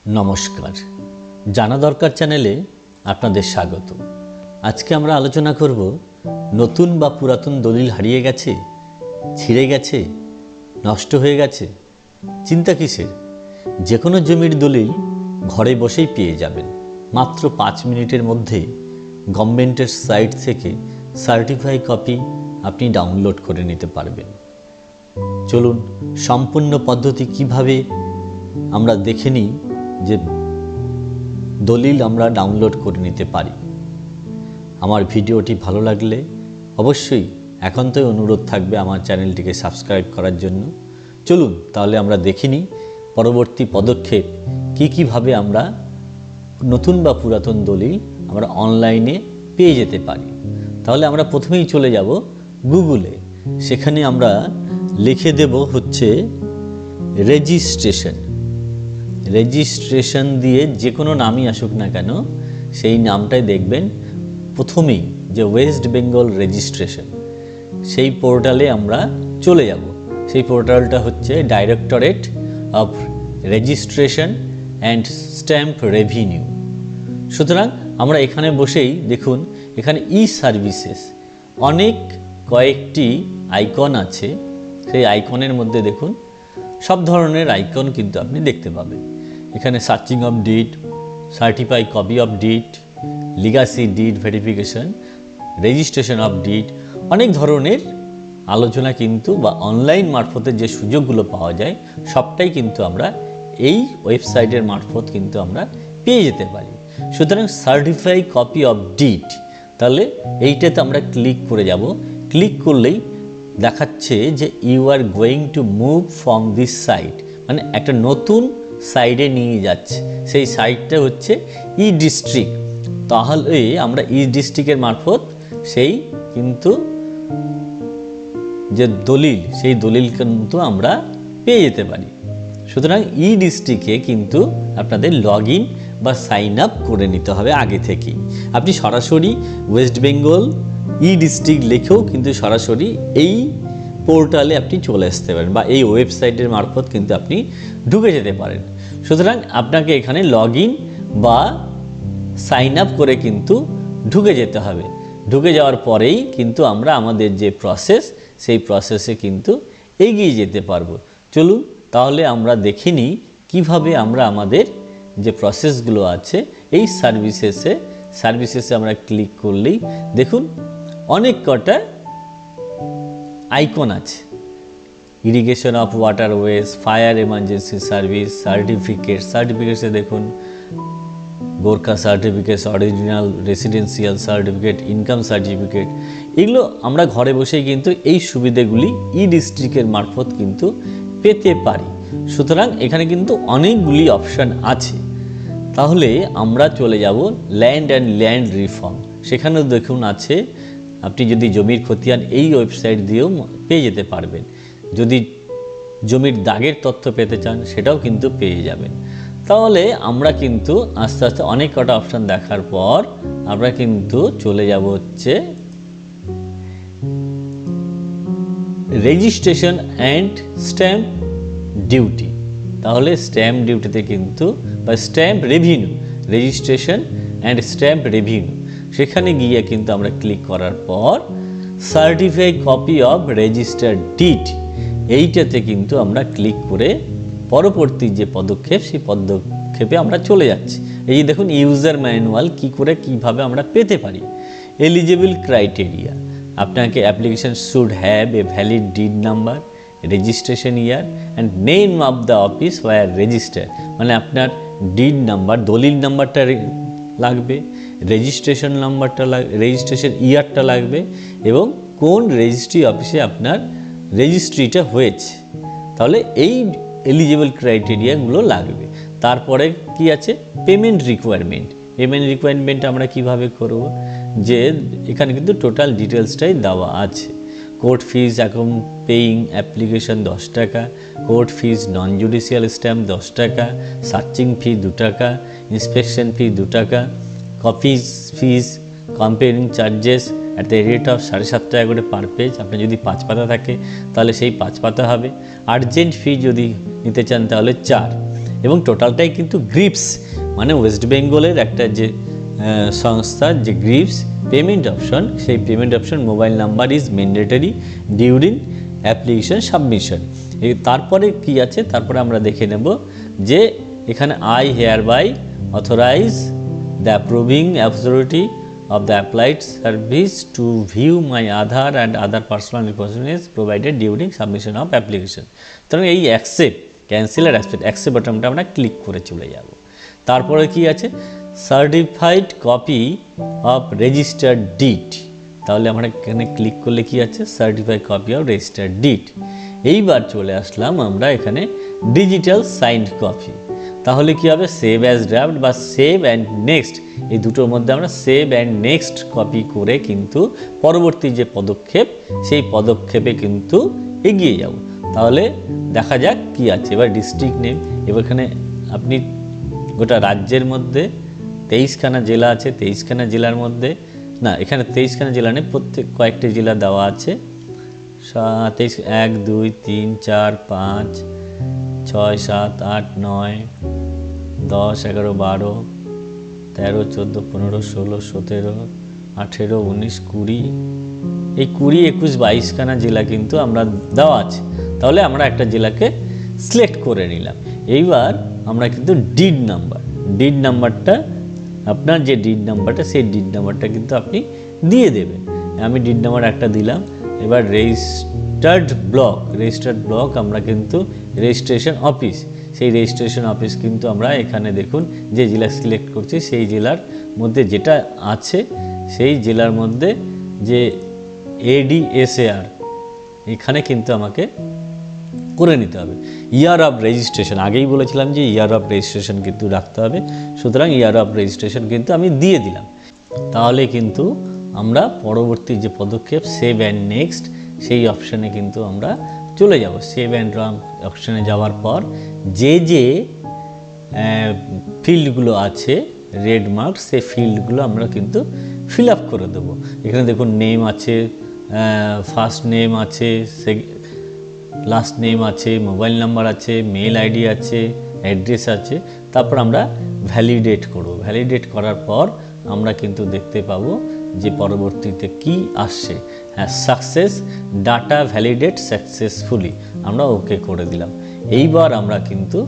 নমস্কার, জানা দরকার চ্যানেলে আপনাদের স্বাগত। আজকে আমরা আলোচনা করব নতুন বা পুরাতন দলিল হারিয়ে গেছে, ছিঁড়ে গেছে, নষ্ট হয়ে গেছে, চিন্তা কিসের? যে কোনো জমির দলিল ঘরে বসেই পেয়ে যাবেন। মাত্র 5 মিনিটের মধ্যে গভর্নমেন্টের সাইট থেকে সার্টিফাই কপি আপনি ডাউনলোড করে নিতে পারবেন। চলুন সম্পূর্ণ পদ্ধতি কিভাবে আমরা দেখে নিই যে দলিল আমরা ডাউনলোড করে নিতে পারি। আমার ভিডিওটি ভালো লাগলে অবশ্যই একান্তই অনুরোধ থাকবে আমার চ্যানেলটিকে সাবস্ক্রাইব করার জন্য। চলুন তাহলে আমরা দেখে নিই পরবর্তী পদক্ষেপ কীভাবে আমরা নতুন বা পুরাতন দলিল আমরা অনলাইনে পেয়ে যেতে পারি। তাহলে আমরা প্রথমেই চলে যাব গুগলে। সেখানে আমরা লিখে দেব হচ্ছে রেজিস্ট্রেশন দিয়ে যে কোনো নামই আসুক না কেন সেই নামটাই দেখবেন প্রথমেই যে ওয়েস্ট বেঙ্গল রেজিস্ট্রেশন, সেই পোর্টালে আমরা চলে যাব। সেই পোর্টালটা হচ্ছে directorate of registration and stamp revenue. সুতরাং আমরা এখানে বসেই দেখুন এখানে সার্ভিসেস অনেক কয়েকটি আইকন আছে। সেই আইকনের মধ্যে দেখুন সব ধরনের আইকন কিন্তু আপনি দেখতে পাবেন। এখানে searching of did, certify copy of did, Legacy did verification, registration of did, অনেক ধরনের আলোচনা কিন্তু বা অনলাইন মারফতে যে সুযোগগুলো পাওয়া যায় সবটাই কিন্তু আমরা এই ওয়েবসাইটের মারফত কিন্তু আমরা পেয়ে যেতে পারি। সুতরাং সার্টিফাই কপি অফ ডিড, তাহলে এইটাতে আমরা ক্লিক করে যাব। ক্লিক করলেই দেখাচ্ছে যে you are going to move from this site, মানে একটা নতুন সাইডে নিয়ে যাচ্ছে। সেই সাইটটা হচ্ছে ডিস্ট্রিক্ট। তাহলে আমরা ডিস্ট্রিক্টের মারফত সেই কিন্তু যে দলিল সেই দলিল কিন্তু আমরা পেয়ে যেতে পারি। সুতরাং ডিস্ট্রিক্টে কিন্তু আপনাদের লগ ইন বা সাইন আপ করে নিতে হবে আগে থেকেই। আপনি সরাসরি ওয়েস্ট বেঙ্গল ডিস্ট্রিক্ট লিখেও কিন্তু সরাসরি এই পোর্টালে আপনি চলে আসতে পারেন বা এই ওয়েবসাইটের মারফত কিন্তু আপনি ঢুকে যেতে পারেন। সুতরাং আপনাকে এখানে লগ ইন বা সাইন আপ করে কিন্তু ঢুকে যেতে হবে। ঢুকে যাওয়ার পরেই কিন্তু আমরা আমাদের যে প্রসেস সেই প্রসেসে কিন্তু এগিয়ে যেতে পারবো। চলুন তাহলে আমরা দেখে নিই কীভাবে আমরা আমাদের যে প্রসেসগুলো আছে এই সার্ভিসেসে আমরা ক্লিক করলেই দেখুন অনেক কটা আইকন আছে। Irrigation of waterways, fire emergency service, সার্টিফিকেটসে দেখুন Gorkha certificate, original residential certificate, income certificate, এগুলো আমরা ঘরে বসেই কিন্তু এই সুবিধাগুলি ডিস্ট্রিক্টের মারফত কিন্তু পেতে পারি। সুতরাং এখানে কিন্তু অনেকগুলি অপশান আছে। তাহলে আমরা চলে যাব ল্যান্ড অ্যান্ড ল্যান্ড রিফর্ম। সেখানেও দেখুন আছে, আপনি যদি জমির খতিয়ান এই ওয়েবসাইট দিয়েও পেয়ে যেতে পারবেন। যদি জমির দাগের তথ্য পেতে চান সেটাও কিন্তু পেয়ে যাবেন। তাহলে আমরা কিন্তু আস্তে আস্তে অনেক কটা অপশান দেখার পর আমরা কিন্তু চলে যাব হচ্ছে রেজিস্ট্রেশন অ্যান্ড স্ট্যাম্প ডিউটি। তাহলে স্ট্যাম্প ডিউটিতে কিন্তু বা stamp revenue, registration and stamp revenue, সেখানে গিয়ে কিন্তু আমরা ক্লিক করার পর certify copy of registered did এইটাতে কিন্তু আমরা ক্লিক করে পরবর্তী যে পদক্ষেপ সেই পদক্ষেপে আমরা চলে যাচ্ছি। এই যে দেখুন ইউজার ম্যানুয়াল কিভাবে আমরা পেতে পারি। এলিজিবল ক্রাইটেরিয়া, আপনাকে application should have a valid deed number, registration year and name of the office or register, মানে আপনার ডিড নাম্বার দলিল নাম্বারটা লাগবে, রেজিস্ট্রেশন নাম্বারটা রেজিস্ট্রেশন ইয়ারটা লাগবে এবং কোন রেজিস্ট্রি অফিসে আপনার রেজিস্ট্রিটা হয়েছে। তাহলে এই এলিজিবল ক্রাইটেরিয়াগুলো লাগবে। তারপরে কি আছে পেমেন্ট রিকোয়ারমেন্ট আমরা কিভাবে করব, যে এখানে কিন্তু টোটাল ডিটেলসটাই দেওয়া আছে। কোর্ট ফিজ অ্যাকাউন্ট পেইং অ্যাপ্লিকেশন 10 টাকা, কোর্ট ফিজ নন জুডিশিয়াল স্ট্যাম্প 10 টাকা, সার্চিং ফি 2 টাকা, ইন্সপেকশন ফি 2 টাকা, copies fees comparing charges at the rate of 7.5 টাকা করে পার পেজ। আপনার যদি 5 পাতা থাকে তাহলে সেই 5 পাতা হবে। আর্জেন্ট ফি যদি নিতে চান তাহলে 4। এবং টোটালটাই কিন্তু গ্রিপস, মানে ওয়েস্ট বেঙ্গলের একটা যে সংস্থা, যে গ্রিপস পেমেন্ট অপশন, সেই payment option mobile number is mandatory during application submission. তারপরে কি আছে, তারপরে আমরা দেখে নেব যে এখানে I hereby authorise the approving authority of the applied service to view my Aadhaar and other personal information provided during submission of application। তখন এই অ্যাকসেপ্ট, ক্যান্সেল আর অ্যাকসেপ্ট বাটনটা আমরা ক্লিক করে চলে যাব। তারপরে কি আছে, certified copy of registered did, তাহলে আমরা এখানে ক্লিক করলে কি আছে, certified copy of registered did. এইবার চলে আসলাম আমরা এখানে ডিজিটাল সাইন্ড কপি, তাহলে কি হবে, সেভ অ্যাজ ড্রাফট বা সেভ অ্যান্ড নেক্সট, এই দুটোর মধ্যে আমরা সেভ অ্যান্ড নেক্সট কপি করে কিন্তু পরবর্তী যে পদক্ষেপ, সেই পদক্ষেপে কিন্তু এগিয়ে যাব। তাহলে দেখা যাক কি আছে। এবার ডিস্ট্রিক্ট নেম, এবার এখানে আপনি গোটা রাজ্যের মধ্যে 23খানা জেলা আছে, 23খানা জেলার মধ্যে না, এখানে 23খানা জেলা নেই, প্রত্যেক কয়েকটি জেলা দেওয়া আছে। 23, 1, 2, 3, 4, 5, 6, 7, 8, 9, 10, 11, 12, 13, 14, 15, 16, 17, 18, 19, 20, এই 20, 21, 22খানা জেলা কিন্তু আমরা দেওয়া আছে। তাহলে আমরা একটা জেলাকে সিলেক্ট করে নিলাম। এইবার আমরা কিন্তু ডিড নাম্বারটা, আপনার যে ডিড নাম্বারটা, সেই ডিড নাম্বারটা কিন্তু আপনি দিয়ে দেবেন। আমি ডিড নাম্বার একটা দিলাম। এবার রেজিস্টার্ড ব্লক আমরা কিন্তু রেজিস্ট্রেশন অফিস, সেই রেজিস্ট্রেশন অফিস কিন্তু আমরা এখানে দেখুন যে জেলা সিলেক্ট করছি, সেই জেলার মধ্যে যেটা আছে, সেই জেলার মধ্যে যে ADSAR, এখানে কিন্তু আমাকে করে নিতে হবে। ইয়ার অফ রেজিস্ট্রেশন, আগেই বলেছিলাম যে ইয়ার অফ রেজিস্ট্রেশন কিন্তু রাখতে হবে, সুতরাং ইয়ার অফ রেজিস্ট্রেশন কিন্তু আমি দিয়ে দিলাম। তাহলে কিন্তু আমরা পরবর্তী যে পদক্ষেপ সেভ অ্যান্ড নেক্সট, সেই অপশানে কিন্তু আমরা চলে যাব। সেভ অ্যান্ড রান অপশানে যাওয়ার পর যে ফিল্ডগুলো আছে রেড মার্ক, সেই ফিল্ডগুলো আমরা কিন্তু ফিল আপ করে দেবো। এখানে দেখুন নেম আছে, ফার্স্ট নেম আছে, লাস্ট নেম আছে, মোবাইল নাম্বার আছে, মেল আইডি আছে, অ্যাড্রেস আছে। তারপর আমরা ভ্যালিডেট করব। ভ্যালিডেট করার পর আমরা কিন্তু দেখতে পাবো যে পরবর্তীতে কি আসছে। হ্যাঁ, সাকসেস, ডাটা ভ্যালিডেট সাকসেসফুলি, আমরা ওকে করে দিলাম। এইবার আমরা কিন্তু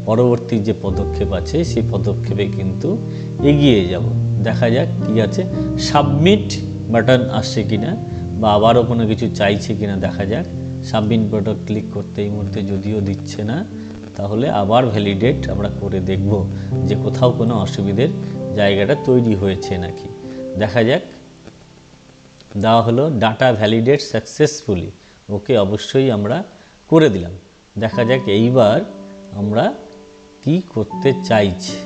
পরবর্তী যে পদক্ষেপ আছে, সেই পদক্ষেপে কিন্তু এগিয়ে যাব। দেখা যাক কি আছে, সাবমিট বাটন আসছে কিনা বা আবারও কোনো কিছু চাইছে কিনা দেখা যাক। সাবমিট বাটন ক্লিক করতে এই মুহূর্তে যদিও দিচ্ছে না, তাহলে আবার ভ্যালিডেট আমরা করে দেখব যে কোথাও কোনো অসুবিধের জায়গাটা তৈরি হয়েছে নাকি। দেখা যাক, দেওয়া হলো ডাটা ভ্যালিডেট সাকসেসফুলি, ওকে অবশ্যই আমরা করে দিলাম। দেখা যাক এইবার আমরা কি করতে চাইছি।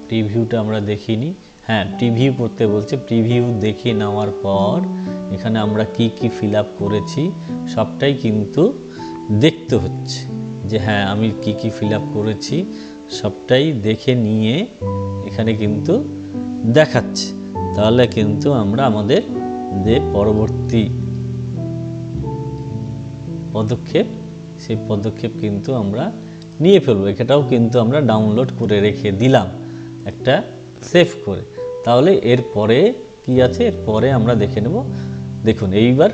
প্রিভিউটা আমরা দেখিনি। হ্যাঁ, প্রিভিউ করতে বলছে। প্রিভিউ দেখে নেওয়ার পর এখানে আমরা কি ফিল আপ করেছি সবটাই কিন্তু দেখতে হচ্ছে যে হ্যাঁ আমি কি ফিল আপ করেছি সবটাই দেখে নিয়ে এখানে কিন্তু দেখাচ্ছে। তাহলে কিন্তু আমরা আমাদের যে পরবর্তী পদক্ষেপ, সেই পদক্ষেপ কিন্তু আমরা নিয়ে ফেলবো। এটাও কিন্তু আমরা ডাউনলোড করে রেখে দিলাম একটা সেভ করে। তাহলে এরপরে কি আছে, এরপরে আমরা দেখে নেব। দেখুন এইবার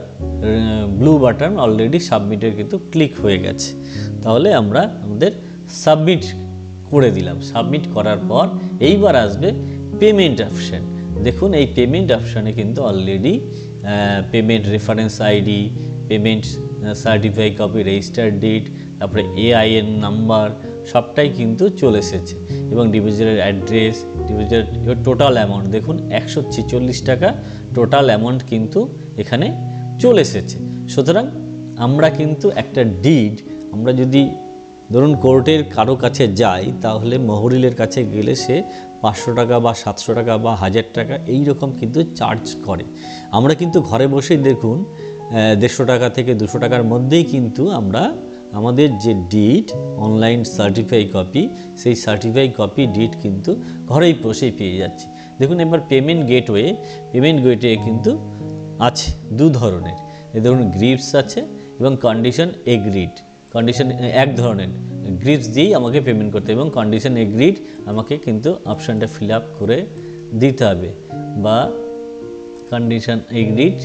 ব্লু বাটন অলরেডি সাবমিটের কিন্তু ক্লিক হয়ে গেছে। তাহলে আমরা আমাদের সাবমিট করে দিলাম। সাবমিট করার পর এইবার আসবে পেমেন্ট অপশান। দেখুন এই পেমেন্ট অপশানে কিন্তু already payment reference ID, payment certified copy, registered did, তারপরে AIN নাম্বার সবটাই কিন্তু চলে এসেছে এবং ডিপোজিটের অ্যাড্রেস, ডিপোজিটের টোটাল অ্যামাউন্ট দেখুন 146 টাকা টোটাল অ্যামাউন্ট কিন্তু এখানে চলে এসেছে। সুতরাং আমরা কিন্তু একটা ডিড, আমরা যদি ধরুন কোর্টের কারো কাছে যাই তাহলে মহরিলের কাছে গেলে সে 500 টাকা বা 700 টাকা বা 1000 টাকা এই রকম কিন্তু চার্জ করে। আমরা কিন্তু ঘরে বসেই দেখুন 150 টাকা থেকে 200 টাকার মধ্যেই কিন্তু আমরা আমাদের যে ডিড অনলাইন সার্টিফাইড কপি, সেই সার্টিফাইড কপি ডিড কিন্তু ঘরেই বসেই পেয়ে যাচ্ছি। দেখুন এবার পেমেন্ট গেটওয়ে কিন্তু আছে দু ধরনের। এই ধরুন গ্রিপস আছে এবং কন্ডিশন এগ্রিড, কন্ডিশন এক ধরনের গ্রিপস দিয়েই আমাকে পেমেন্ট করতে হবে এবং কন্ডিশন এগ্রিড আমাকে কিন্তু অপশানটা ফিল আপ করে দিতে হবে, বা কন্ডিশন এগ্রিড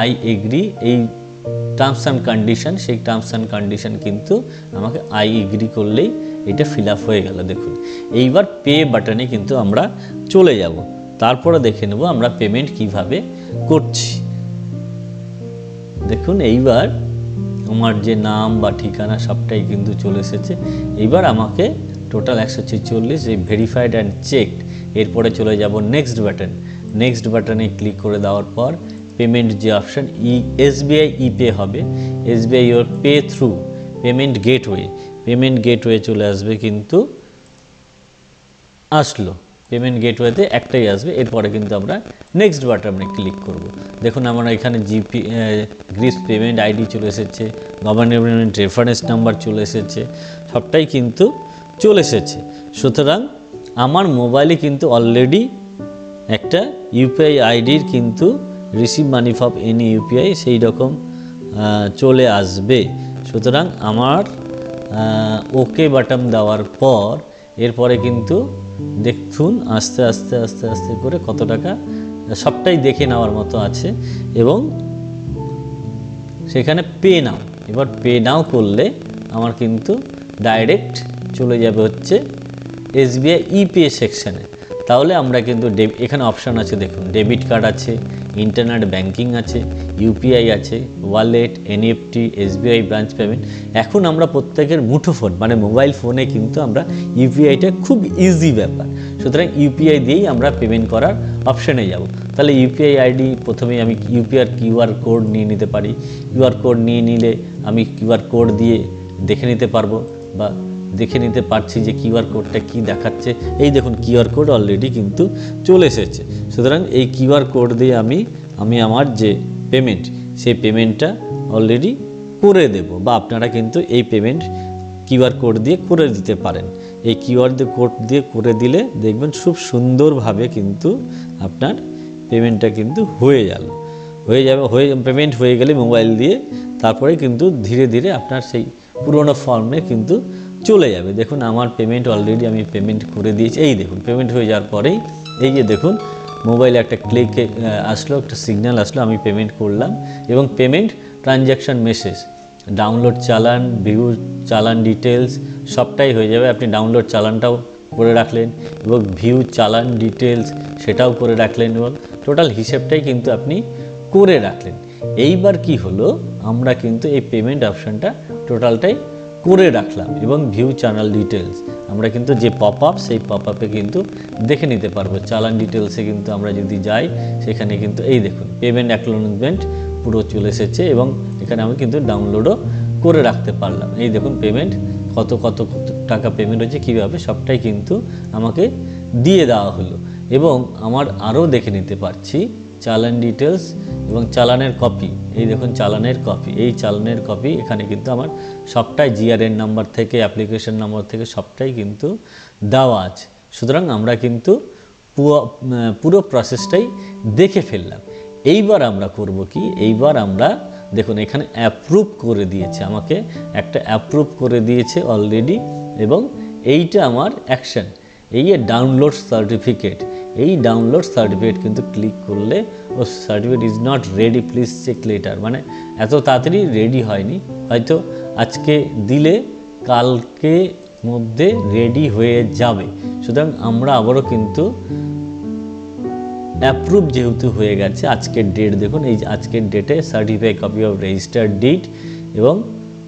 আই এগ্রি, এই টার্মস অ্যান্ড কন্ডিশন, সেই টার্মস অ্যান্ড কন্ডিশন কিন্তু আমাকে আই এগ্রি করলেই এটা ফিল আপ হয়ে গেল। দেখুন এইবার পে বাটনে কিন্তু আমরা চলে যাব, তারপরে দেখে নেব আমরা পেমেন্ট কিভাবে করছি। দেখুন এইবার আমার যে নাম বা ঠিকানা সবটাই কিন্তু চলে এসেছে। এইবার আমাকে টোটাল 146 এই ভেরিফাইড অ্যান্ড চেকড, এরপরে চলে যাব নেক্সট বাটন। নেক্সট বাটনে ক্লিক করে দেওয়ার পর পেমেন্ট যে অপশান SBI ইপে হবে, SBI your pay through payment gateway, payment gateway চলে আসবে, কিন্তু আসলো পেমেন্ট গেটওয়েতে একটাই আসবে। এরপরে কিন্তু আমরা নেক্সট বাটনে ক্লিক করব। দেখুন আমরা এখানে গ্রিপস পেমেন্ট আইডি চলে এসেছে, গভর্নমেন্ট রেফারেন্স নাম্বার চলে এসেছে, সবটাই কিন্তু চলে এসেছে। সুতরাং আমার মোবাইলে কিন্তু অলরেডি একটা ইউপিআই আইডির কিন্তু receive money from any UPI সেই রকম চলে আসবে। সুতরাং আমার ওকে বাটন দেওয়ার পর এরপরে কিন্তু দেখুন আস্তে আস্তে আস্তে আস্তে করে কত টাকা সবটাই দেখে নেওয়ার মতো আছে এবং সেখানে পে নাও, এবার পে নাও করলে আমার কিন্তু ডাইরেক্ট চলে যাবে হচ্ছে SBI ইপে সেকশানে। তাহলে আমরা কিন্তু এখানে অপশান আছে, দেখুন ডেবিট কার্ড আছে, ইন্টারনেট ব্যাঙ্কিং আছে, ইউপিআই আছে, wallet, NEFT, SBI branch payment. এখন আমরা প্রত্যেকের মুঠোফোন মানে মোবাইল ফোনে কিন্তু আমরা ইউপিআইটা খুব ইজি ব্যাপার, সুতরাং ইউপিআই দিয়েই আমরা পেমেন্ট করার অপশানে যাব। তাহলে ইউপিআই আইডি প্রথমেই আমি ইউপিআই কিউআর কোড নিয়ে নিতে পারি, কিউআর কোড নিয়ে নিলে আমি কিউআর কোড দিয়ে দেখে নিতে পারবো বা দেখে নিতে পারছি যে কিউআর কোডটা কি দেখাচ্ছে। এই দেখুন কিউআর কোড অলরেডি কিন্তু চলে এসেছে। সুতরাং এই কিউআর কোড দিয়ে আমি আমার যে পেমেন্ট সেই পেমেন্টটা অলরেডি করে দেব, বা আপনারা কিন্তু এই পেমেন্ট কিউআর কোড দিয়ে করে দিতে পারেন। এই কিউআর কোড দিয়ে করে দিলে দেখবেন খুব সুন্দরভাবে কিন্তু আপনার পেমেন্টটা কিন্তু হয়ে যাবে পেমেন্ট হয়ে গেলে মোবাইল দিয়ে তারপরে কিন্তু ধীরে ধীরে আপনার সেই পুরোনো ফর্মে কিন্তু চলে যাবে। দেখুন আমার পেমেন্ট অলরেডি আমি পেমেন্ট করে দিয়েছি। এই দেখুন পেমেন্ট হয়ে যাওয়ার পরেই এই যে দেখুন মোবাইলে একটা ক্লিক আসলো, একটা সিগন্যাল আসলো, আমি পেমেন্ট করলাম এবং পেমেন্ট ট্রানজ্যাকশান মেসেজ, ডাউনলোড চালান, ভিউ চালান ডিটেলস সবটাই হয়ে যাবে। আপনি ডাউনলোড চালানটাও করে রাখলেন এবং ভিউ চালান ডিটেলস সেটাও করে রাখলেন এবং টোটাল হিসেবটাই কিন্তু আপনি করে রাখলেন। এইবার কি হলো, আমরা কিন্তু এই পেমেন্ট অপশানটা টোটালটাই করে রাখলাম এবং ভিউ চ্যানেল ডিটেলস আমরা কিন্তু যে পপ আপ সেই পপ আপে কিন্তু দেখে নিতে পারবো। চালান ডিটেলসে কিন্তু আমরা যদি যাই সেখানে কিন্তু এই দেখুন পেমেন্ট অ্যাকনলেজমেন্ট পুরো চলে এসেছে এবং এখানে আমি কিন্তু ডাউনলোডও করে রাখতে পারলাম। এই দেখুন পেমেন্ট কত টাকা পেমেন্ট হয়েছে কীভাবে সবটাই কিন্তু আমাকে দিয়ে দেওয়া হলো এবং আমার আরও দেখে নিতে পারছি চালান ডিটেলস এবং চালানের কপি। এই দেখুন চালানের কপি, এই চালানের কপি এখানে কিন্তু আমার সবটাই GRN নাম্বার থেকে অ্যাপ্লিকেশন নাম্বার থেকে সবটাই কিন্তু দেওয়া আছে। সুতরাং আমরা কিন্তু পুরো প্রসেসটাই দেখে ফেললাম। এইবার আমরা করব কি, এইবার আমরা দেখুন এখানে অ্যাপ্রুভ করে দিয়েছে, আমাকে একটা অ্যাপ্রুভ করে দিয়েছে অলরেডি এবং এইটা আমার অ্যাকশন। এই ডাউনলোড সার্টিফিকেট, এই ডাউনলোড সার্টিফিকেট কিন্তু ক্লিক করলে ও certificate is not ready please check letter, মানে এত তাড়াতাড়ি রেডি হয়নি, হয়তো আজকে দিলে কালকে মধ্যে রেডি হয়ে যাবে। সুতরাং আমরা আবারও কিন্তু অ্যাপ্রুভ যেহেতু হয়ে গেছে, আজকের ডেট দেখুন, এই আজকের ডেটে certified copy of registered did এবং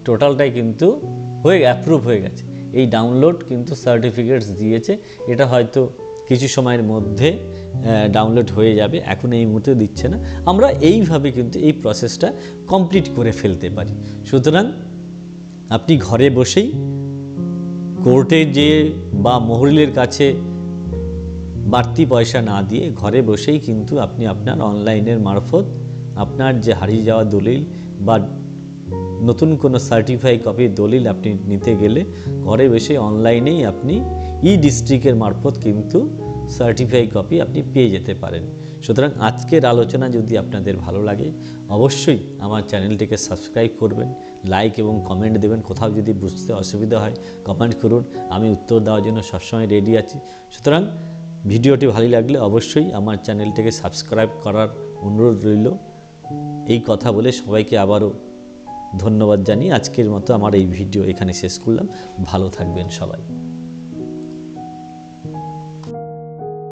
টোটালটাই কিন্তু অ্যাপ্রুভ হয়ে গেছে। এই ডাউনলোড কিন্তু সার্টিফিকেটস দিয়েছে, এটা হয়তো কিছু সময়ের মধ্যে ডাউনলোড হয়ে যাবে, এখন এই মুহূর্তে দিচ্ছে না। আমরা এইভাবে কিন্তু এই প্রসেসটা কমপ্লিট করে ফেলতে পারি। সুতরাং আপনি ঘরে বসেই কোর্টে যেয়ে বা মহরিলের কাছে বাড়তি পয়সা না দিয়ে ঘরে বসেই কিন্তু আপনি আপনার অনলাইনের মারফত আপনার যে হারিয়ে যাওয়া দলিল বা নতুন কোনো সার্টিফাইড কপির দলিল আপনি নিতে গেলে ঘরে বসে অনলাইনেই আপনি ডিস্ট্রিক্টের মারফত কিন্তু সার্টিফাইড কপি আপনি পেয়ে যেতে পারেন। সুতরাং আজকের আলোচনা যদি আপনাদের ভালো লাগে অবশ্যই আমার চ্যানেলটিকে সাবস্ক্রাইব করবেন, লাইক এবং কমেন্ট দেবেন। কোথাও যদি বুঝতে অসুবিধা হয় কমেন্ট করুন, আমি উত্তর দেওয়ার জন্য সবসময় রেডি আছি। সুতরাং ভিডিওটি ভালো লাগলে অবশ্যই আমার চ্যানেলটিকে সাবস্ক্রাইব করার অনুরোধ রইল। এই কথা বলে সবাইকে আবারও ধন্যবাদ জানিয়ে আজকের মতো আমার এই ভিডিও এখানে শেষ করলাম। ভালো থাকবেন সবাই।